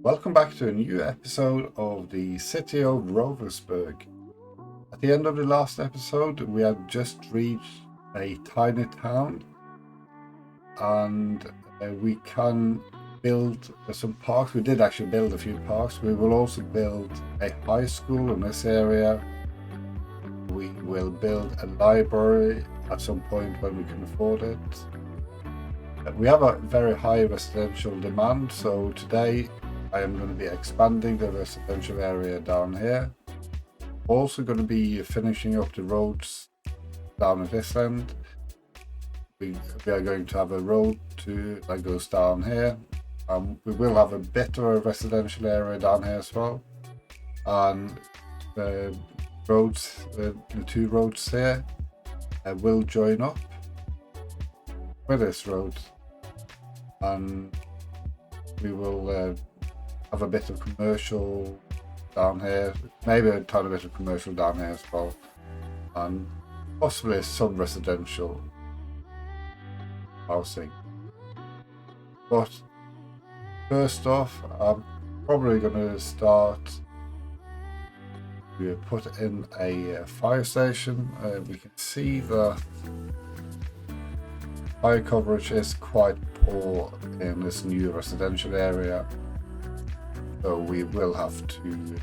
Welcome back to a new episode of the city of Roversburg. At the end of the last episode, we had just reached a tiny town and we can build some parks. We did actually build a few parks. We will also build a high school in this area. We will build a library at some point when we can afford it. We have a very high residential demand, so today I am going to be expanding the residential area down here. Also going to be finishing up the roads down at this end. We are going to have a road that goes down here. We will have a bit of a residential area down here as well. And the roads, the two roads here will join up with this road. And we will have a bit of commercial down here, maybe a tiny bit of commercial down here as well, and possibly some residential housing. But first off, I'm probably going to start to put in a fire station. We can see that fire coverage is quite poor in this new residential area. So we will have to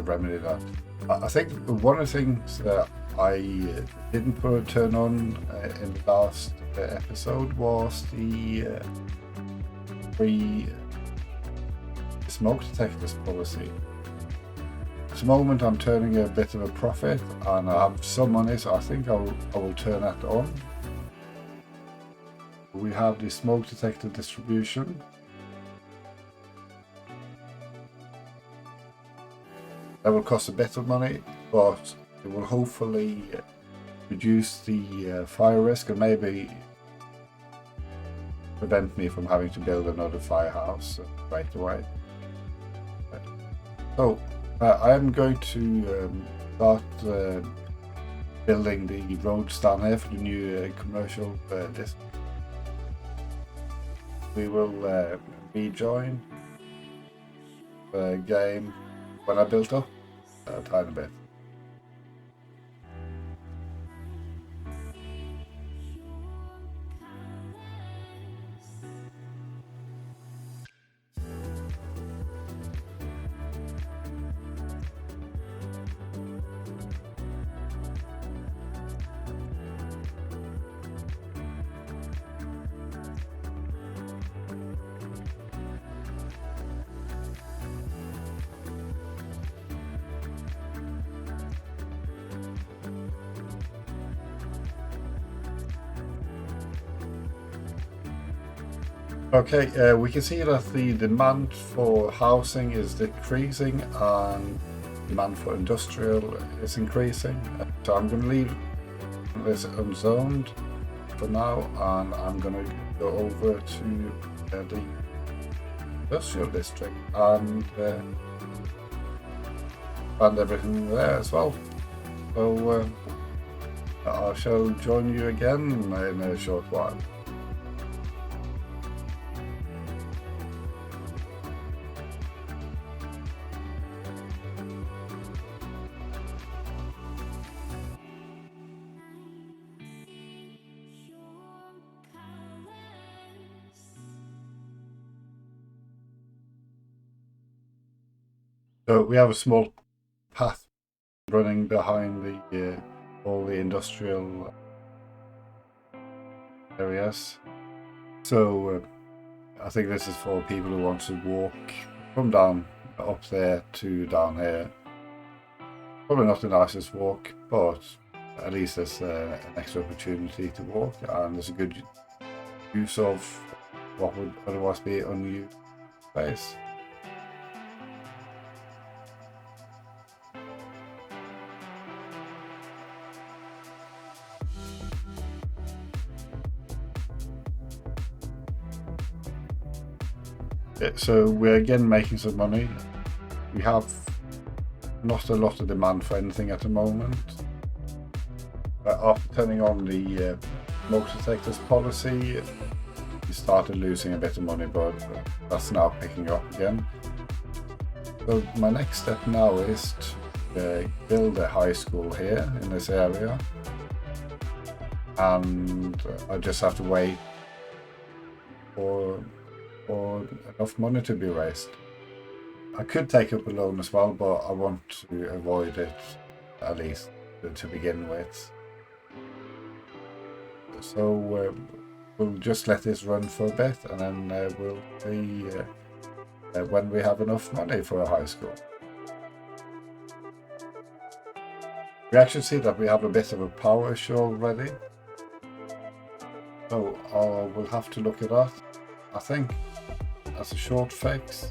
remedy that. I think one of the things that I didn't put a turn on in the last episode was the free smoke detectors policy. At the moment I'm turning a bit of a profit and I have some money, so I think I will turn that on. We have the smoke detector distribution. That will cost a bit of money, but it will hopefully reduce the fire risk and maybe prevent me from having to build another firehouse right away. So I am going to start building the roads down here for the new commercial district. We will rejoin the game when I built up a tiny bit. Okay, we can see that the demand for housing is decreasing and demand for industrial is increasing. So I'm going to leave this unzoned for now and I'm going to go over to the industrial district and expand everything there as well. So I shall join you again in a short while. So we have a small path running behind all the industrial areas. So I think this is for people who want to walk from down up there to down here. Probably not the nicest walk, but at least there's an extra opportunity to walk, and there's a good use of what would otherwise be unused space. So we're again making some money. We have not a lot of demand for anything at the moment. After turning on the smoke detectors policy, we started losing a bit of money, but that's now picking up again. So my next step now is to build a high school here in this area, and I just have to wait for enough money to be raised. I could take up a loan as well, but I want to avoid it, at least to begin with. So we'll just let this run for a bit, and then we'll see when we have enough money for a high school. We actually see that we have a bit of a power issue already, so we'll have to look at that. I think as a short fix,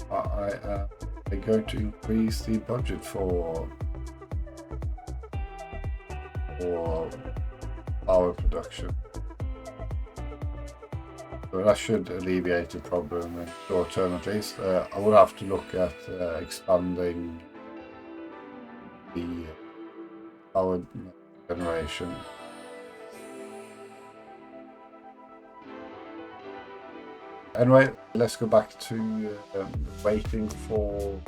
I am going to increase the budget for power production. So that should alleviate the problem in short term at least. I will have to look at expanding the power generation. Anyway, let's go back to waiting for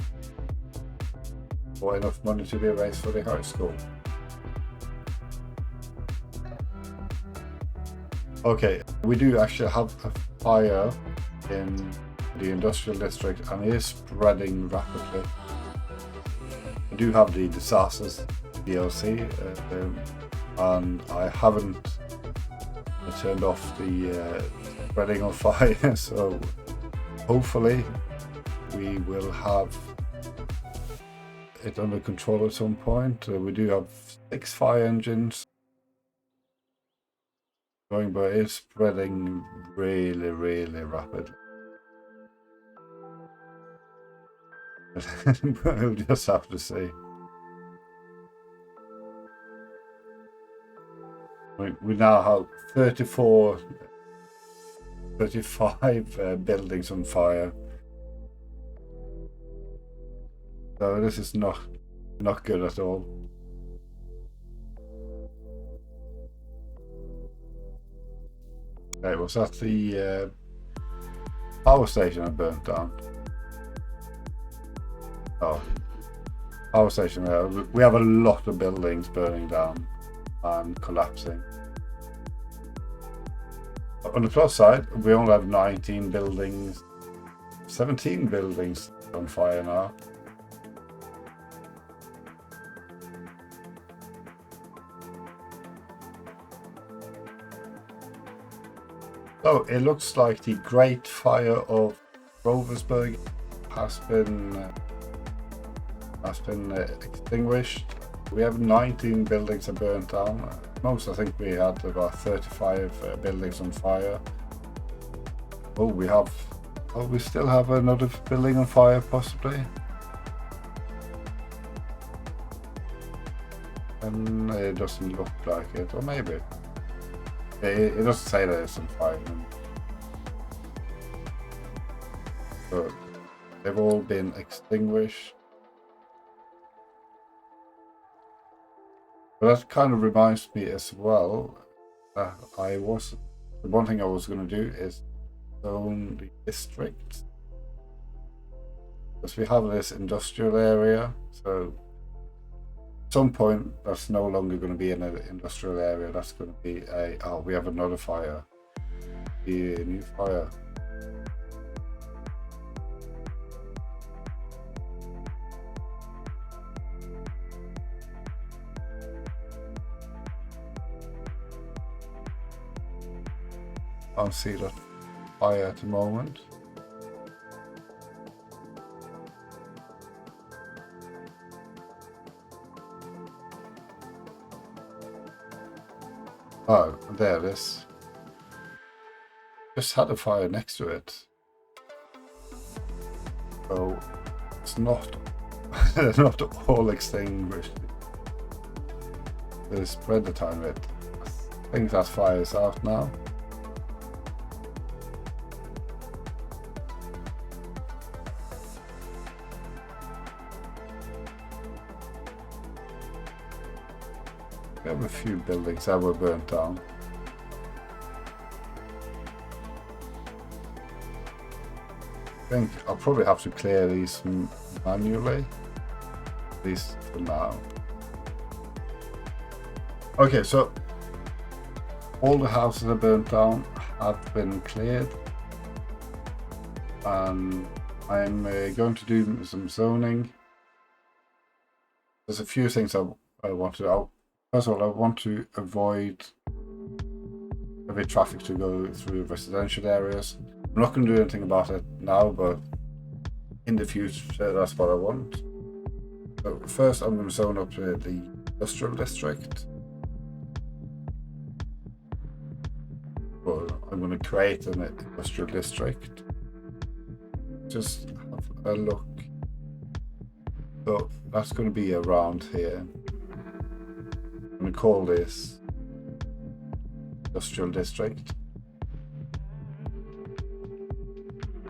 enough money to be raised for the high school. Okay, we do actually have a fire in the industrial district, and it is spreading rapidly. I do have the disasters DLC, and I haven't turned off the spreading of fire, so hopefully we will have it under control at some point. We do have 6 fire engines going, but it's spreading really, really rapidly. We'll just have to see. We now have 35 buildings on fire. So this is not good at all. Okay, was that the power station that burnt down? Oh, power station. We have a lot of buildings burning down and collapsing. On the plus side, we only have 19 buildings, 17 buildings on fire now. So it looks like the Great Fire of Roversburg has been extinguished. We have 19 buildings that burnt down. Most, I think we had about 35 buildings on fire. Oh, we still have another building on fire, possibly. And it doesn't look like it, or maybe. It doesn't say that it's on fire. But they've all been extinguished. But that kind of reminds me as well. The one thing I was going to do is zone the district, because we have this industrial area. So at some point, that's no longer going to be an industrial area. That's going to be we have another fire. The new fire. I don't see that fire at the moment. Oh, there it is. Just had a fire next to it. So it's not not all extinguished. They spread the time bit. I think that fire is out now. We have a few buildings that were burnt down. think I'll probably have to clear these manually, at least for now. Okay, so all the houses that burnt down have been cleared, and I'm going to do some zoning. There's a few things I want to do. First of all, I want to avoid heavy traffic to go through residential areas. I'm not going to do anything about it now, but in the future, that's what I want. So first, I'm going to zone up to the industrial district. Well, I'm going to create an industrial district. Just have a look. So that's going to be around here. I'm going to call this industrial district.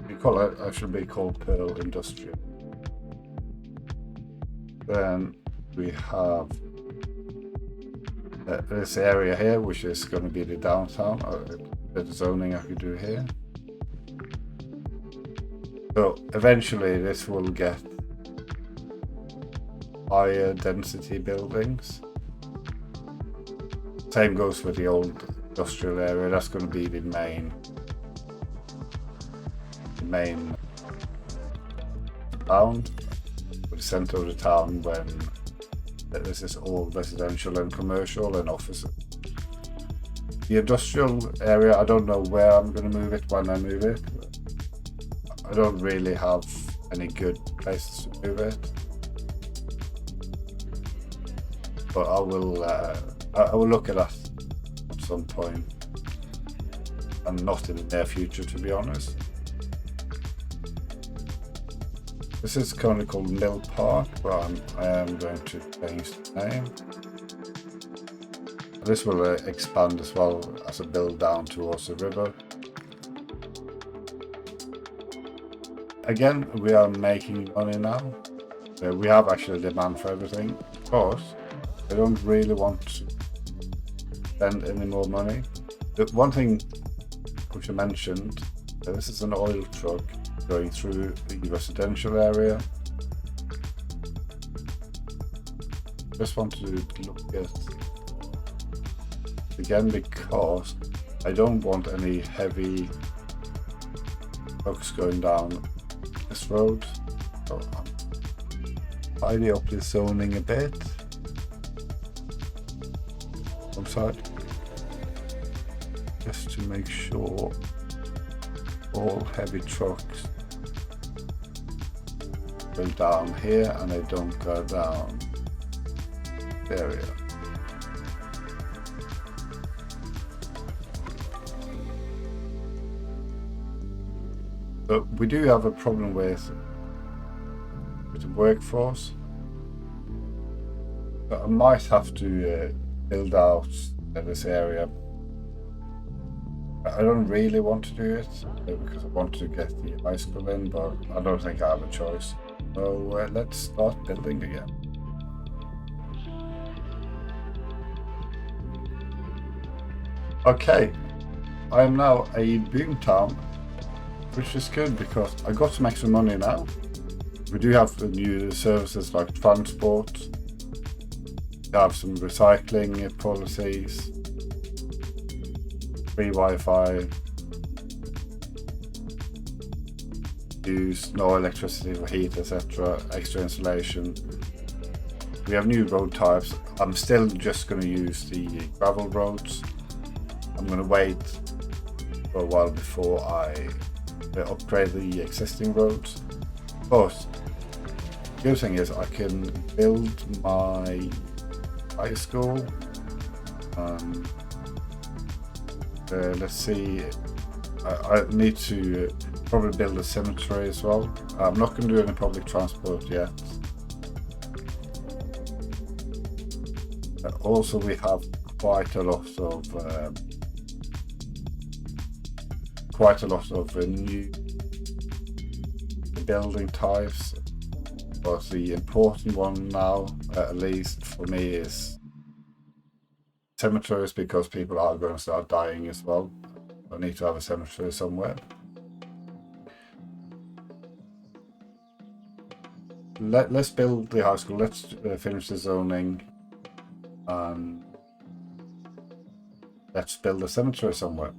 We call it, should be called Pearl Industrial. Then we have this area here, which is going to be the downtown. The zoning I could do here. So eventually this will get higher density buildings. Same goes with the old industrial area. That's going to be the main town, the center of the town, when this is all residential and commercial and offices. The industrial area, I don't know where I'm going to move it when I move it. I don't really have any good places to move it, but I will look at that at some point, and not in the near future, to be honest. This is currently called Mill Park, but I am going to change the name. This will expand as well as a build down towards the river. Again, we are making money now. We have actually demand for everything, but I don't really want to spend any more money. The one thing which I mentioned, this is an oil truck going through the residential area. Just want to look at again, because I don't want any heavy trucks going down this road. So I'm tidy up the zoning a bit. One side, just to make sure all heavy trucks go down here and they don't go down the area. But we do have a problem with the workforce. But I might have to build out this area. I don't really want to do it because I want to get the high school in, but I don't think I have a choice. So let's start building again. Okay, I am now a boom town, which is good because I got some extra money now. We do have the new services like transport. We have some recycling policies, free Wi-Fi, use no electricity for heat, etc. Extra insulation. We have new road types. I'm still just going to use the gravel roads. I'm going to wait for a while before I upgrade the existing roads. But the good thing is I can build my high school. Let's see. I need to probably build a cemetery as well. I'm not going to do any public transport yet. Also, we have quite a lot of new building types, but the important one now, at least for me, is cemeteries, because people are going to start dying as well. I need to have a cemetery somewhere. let's build the high school. Let's finish the zoning, and let's build a cemetery somewhere.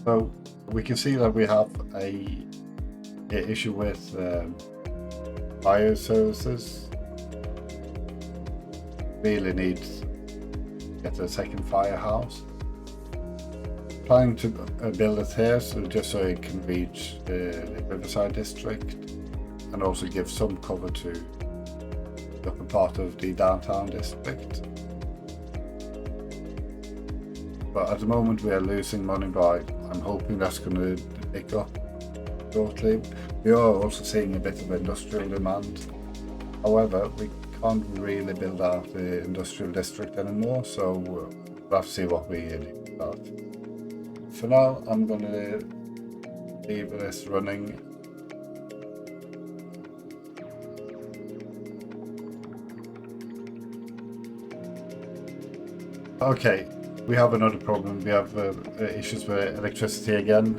So we can see that we have a issue with fire services. Really need to get a second firehouse. Planning to build it here, just so it can reach the Riverside district and also give some cover to the upper part of the downtown district. But at the moment we are losing money, but I'm hoping that's going to pick up shortly. We are also seeing a bit of industrial demand. However, we can't really build out the industrial district anymore, so we'll have to see what we need to start. For now, I'm going to leave this running. Okay. We have another problem. We have issues with electricity again.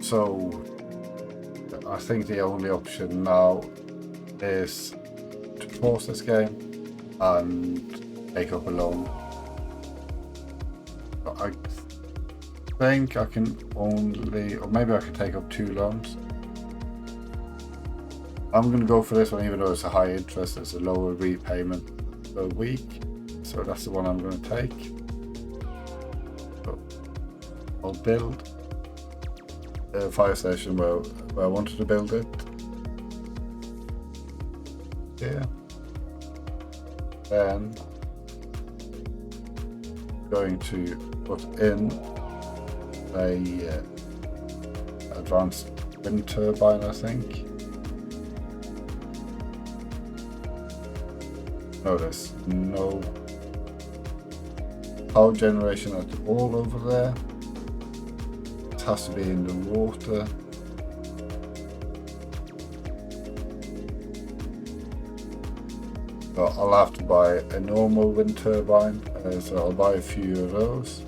So I think the only option now is to pause this game and take up a loan. I think I can only, or maybe I can take up 2 loans. I'm going to go for this one, even though it's a high interest, it's a lower repayment per week. So that's the one I'm going to take. So I'll build a fire station where I wanted to build it. Here. Then going to put in a advanced wind turbine, I think. No, there's no power generation at all over there. It has to be in the water. So I'll have to buy a normal wind turbine, so I'll buy a few of those.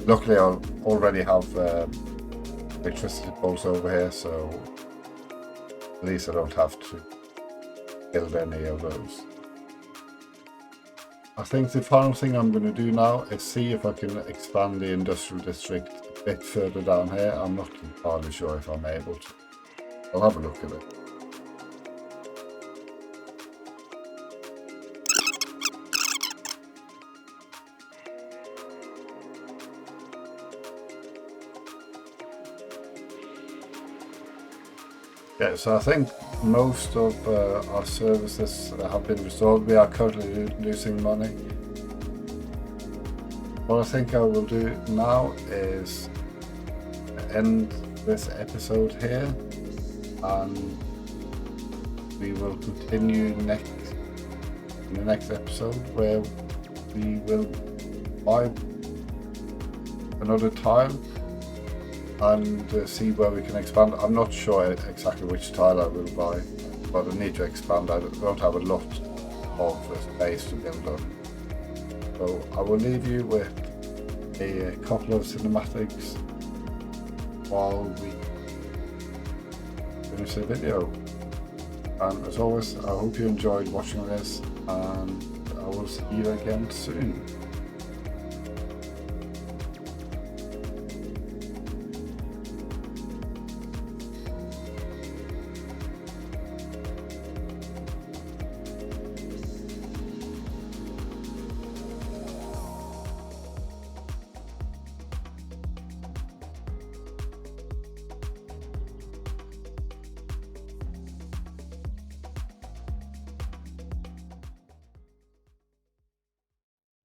Luckily I already have electricity poles over here, so at least I don't have to build any of those. I think the final thing I'm going to do now is see if I can expand the industrial district a bit further down here. I'm not entirely sure if I'm able to. I'll have a look at it. Yeah, so I think most of our services have been restored. We are currently losing money. What I think I will do now is end this episode here, and we will continue in the next episode, where we will buy another tile and see where we can expand. I'm not sure exactly which tile I will buy, but I need to expand. I don't have a lot of space to build on. So I will leave you with a couple of cinematics while we finish the video. And as always, I hope you enjoyed watching this, and I will see you again soon.